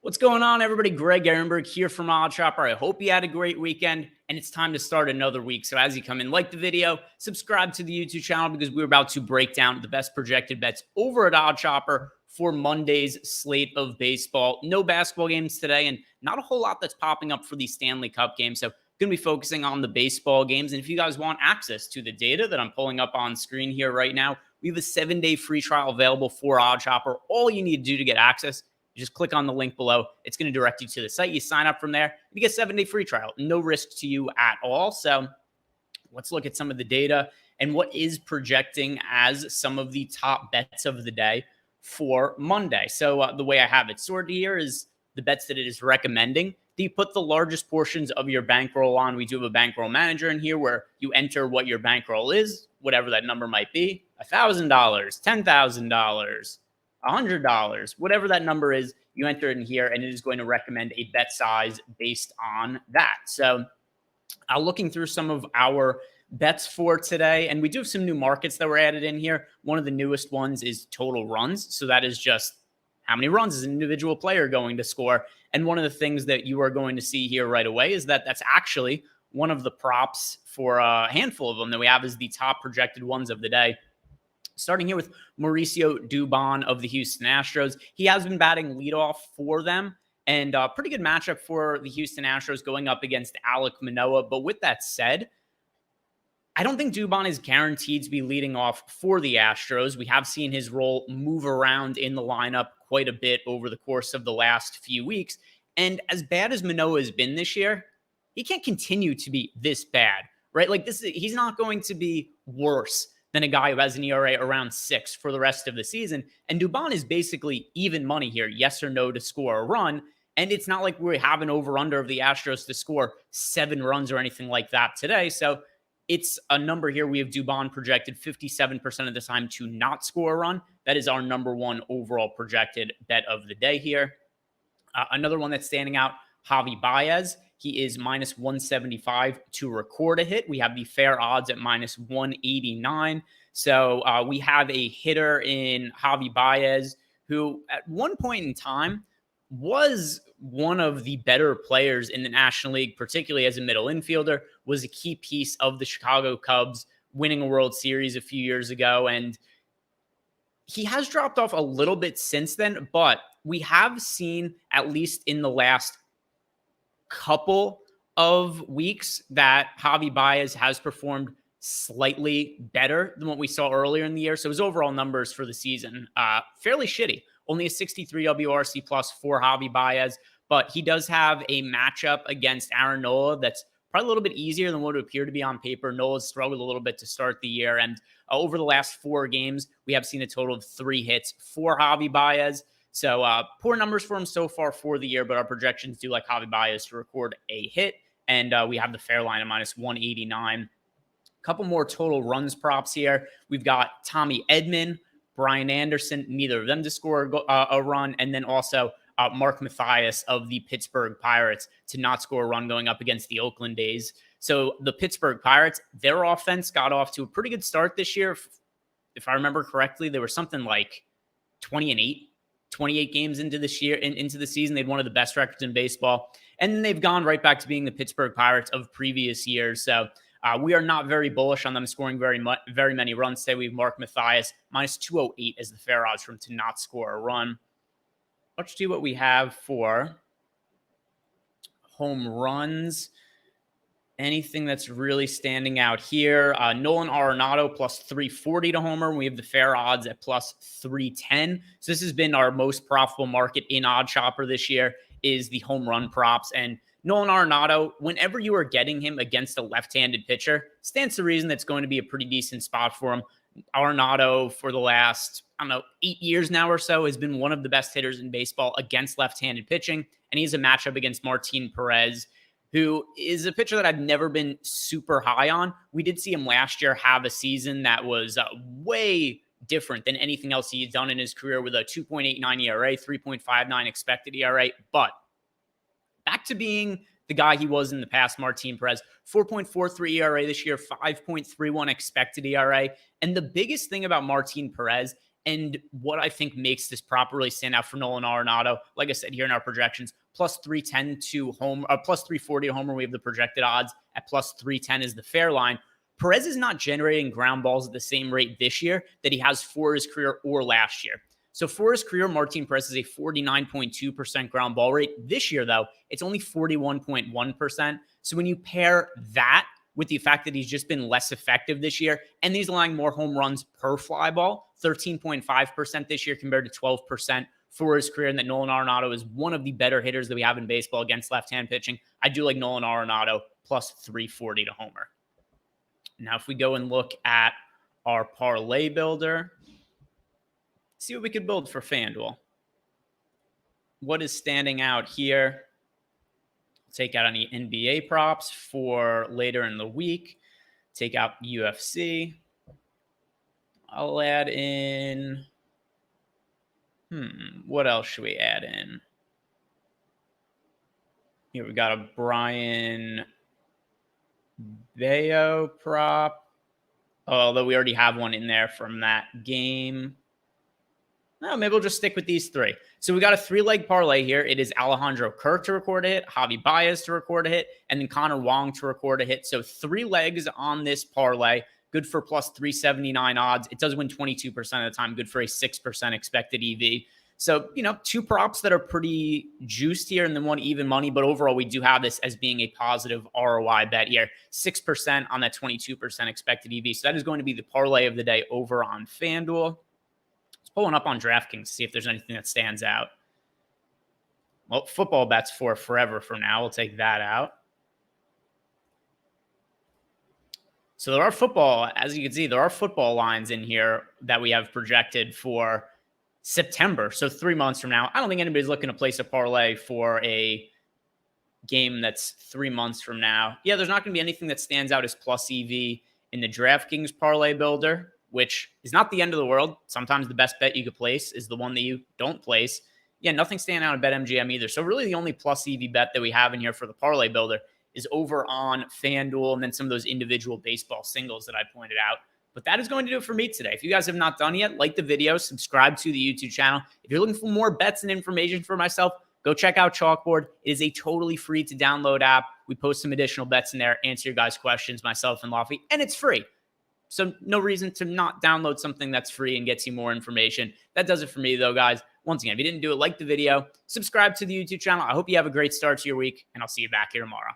What's going on, everybody? Greg Ehrenberg here from Odd Shopper. I hope you had a great weekend, and it's time to start another week. So as you come in, like the video, subscribe to the YouTube channel because we're about to break down the best projected bets over at Odd Shopper for Monday's slate of baseball. No basketball games today, and not a whole lot that's popping up for the Stanley Cup games. So going to be focusing on the baseball games. And if you guys want access to the data that I'm pulling up on screen here right now, we have a 7-day free trial available for Odd Shopper. All you need to do to get access, you just click on the link below. It's going to direct you to the site. You sign up from there. You get a 7-day free trial. No risk to you at all. So let's look at some of the data and what is projecting as some of the top bets of the day for Monday. So the way I have it sorted here is the bets that it is recommending. Do you put the largest portions of your bankroll on? We do have a bankroll manager in here where you enter what your bankroll is, whatever that number might be, $1,000, $10,000, $100, whatever that number is, you enter it in here, and it is going to recommend a bet size based on that. So looking through some of our bets for today, and we do have some new markets that were added in here. One of the newest ones is total runs. So that is just how many runs is an individual player going to score. And one of the things that you are going to see here right away is that that's actually one of the props for a handful of them that we have as the top projected ones of the day. Starting here with Mauricio Dubon of the Houston Astros. He has been batting leadoff for them, and a pretty good matchup for the Houston Astros going up against Alek Manoah. But with that said, I don't think Dubon is guaranteed to be leading off for the Astros. We have seen his role move around in the lineup quite a bit over the course of the last few weeks. And as bad as Manoah has been this year, he can't continue to be this bad, right? Like this, he's not going to be worse than a guy who has an ERA around 6 for the rest of the season. And Dubon is basically even money here, yes or no, to score a run. And it's not like we have an over-under of the Astros to score 7 runs or anything like that today. So it's a number here. We have Dubon projected 57% of the time to not score a run. That is our number one overall projected bet of the day here. Another one that's standing out, Javi Baez. He is minus 175 to record a hit. We have the fair odds at minus 189. So we have a hitter in Javi Baez who at one point in time was one of the better players in the National League, particularly as a middle infielder, was a key piece of the Chicago Cubs winning a World Series a few years ago. And he has dropped off a little bit since then, but we have seen, at least in the last couple of weeks, that Javi Baez has performed slightly better than what we saw earlier in the year. So his overall numbers for the season, fairly shitty. Only a 63 WRC plus for Javi Baez, but he does have a matchup against Aaron Nola that's probably a little bit easier than what would appear to be on paper. Nola's struggled a little bit to start the year, and over the last 4 games, we have seen a total of 3 hits for Javi Baez. So poor numbers for him so far for the year, but our projections do like Javi Baez to record a hit, and we have the fair line at minus 189. A couple more total runs props here. We've got Tommy Edman, Brian Anderson, neither of them to score a run, and then also Mark Mathias of the Pittsburgh Pirates to not score a run going up against the Oakland A's. So the Pittsburgh Pirates, their offense got off to a pretty good start this year. If I remember correctly, they were something like 20-8. 28 games into this year, into the season. They had one of the best records in baseball. And then they've gone right back to being the Pittsburgh Pirates of previous years. So we are not very bullish on them scoring very many runs today. We have Mark Mathias, minus 208 as the fair odds for him to not score a run. Let's do what we have for home runs. Anything that's really standing out here. Nolan Arenado plus 340 to homer. We have the fair odds at plus 310. So this has been our most profitable market in Odd Shopper this year, is the home run props. And Nolan Arenado, whenever you are getting him against a left-handed pitcher, stands to reason that's going to be a pretty decent spot for him. Arenado, for the last, 8 years now or so, has been one of the best hitters in baseball against left-handed pitching. And he has a matchup against Martin Perez, who is a pitcher that I've never been super high on. We did see him last year have a season that was way different than anything else he's done in his career, with a 2.89 ERA, 3.59 expected ERA. But back to being the guy he was in the past, Martin Perez, 4.43 ERA this year, 5.31 expected ERA. And the biggest thing about Martin Perez And what I think makes this prop really stand out for Nolan Arenado, like I said here in our projections, plus 310 to home, plus 340 to homer. We have the projected odds at plus 310 is the fair line. Perez is not generating ground balls at the same rate this year that he has for his career or last year. So for his career, Martin Perez is a 49.2% ground ball rate. This year, though, it's only 41.1%. So when you pair that with the fact that he's just been less effective this year, and he's allowing more home runs per fly ball, 13.5% this year compared to 12% for his career, and that Nolan Arenado is one of the better hitters that we have in baseball against left-hand pitching. I do like Nolan Arenado plus 340 to homer. Now, if we go and look at our parlay builder, see what we could build for FanDuel. What is standing out here? Take out any NBA props for later in the week. Take out UFC. I'll add in, what else should we add in? Here we got a Brian Bayo prop. Although we already have one in there from that game. No, maybe we'll just stick with these three. So we got a 3-leg parlay here. It is Alejandro Kirk to record a hit, Javi Baez to record a hit, and then Connor Wong to record a hit. So 3 legs on this parlay. Good for plus 379 odds. It does win 22% of the time. Good for a 6% expected EV. So, 2 props that are pretty juiced here and then 1 even money. But overall, we do have this as being a positive ROI bet here. 6% on that 22% expected EV. So that is going to be the parlay of the day over on FanDuel. Pulling up on DraftKings to see if there's anything that stands out. Well, football bets for forever from now. We'll take that out. So there are football, as you can see, there are football lines in here that we have projected for September. So 3 months from now. I don't think anybody's looking to place a parlay for a game that's 3 months from now. Yeah, there's not going to be anything that stands out as plus EV in the DraftKings parlay builder, which is not the end of the world. Sometimes the best bet you could place is the one that you don't place. Yeah, nothing standing out in BetMGM either. So really the only plus EV bet that we have in here for the parlay builder is over on FanDuel and then some of those individual baseball singles that I pointed out. But that is going to do it for me today. If you guys have not done yet, like the video, subscribe to the YouTube channel. If you're looking for more bets and information for myself, go check out Chalkboard. It is a totally free to download app. We post some additional bets in there, answer your guys' questions, myself and Lofty, and it's free. So no reason to not download something that's free and gets you more information. That does it for me, though, guys. Once again, if you didn't do it, like the video, subscribe to the YouTube channel. I hope you have a great start to your week, and I'll see you back here tomorrow.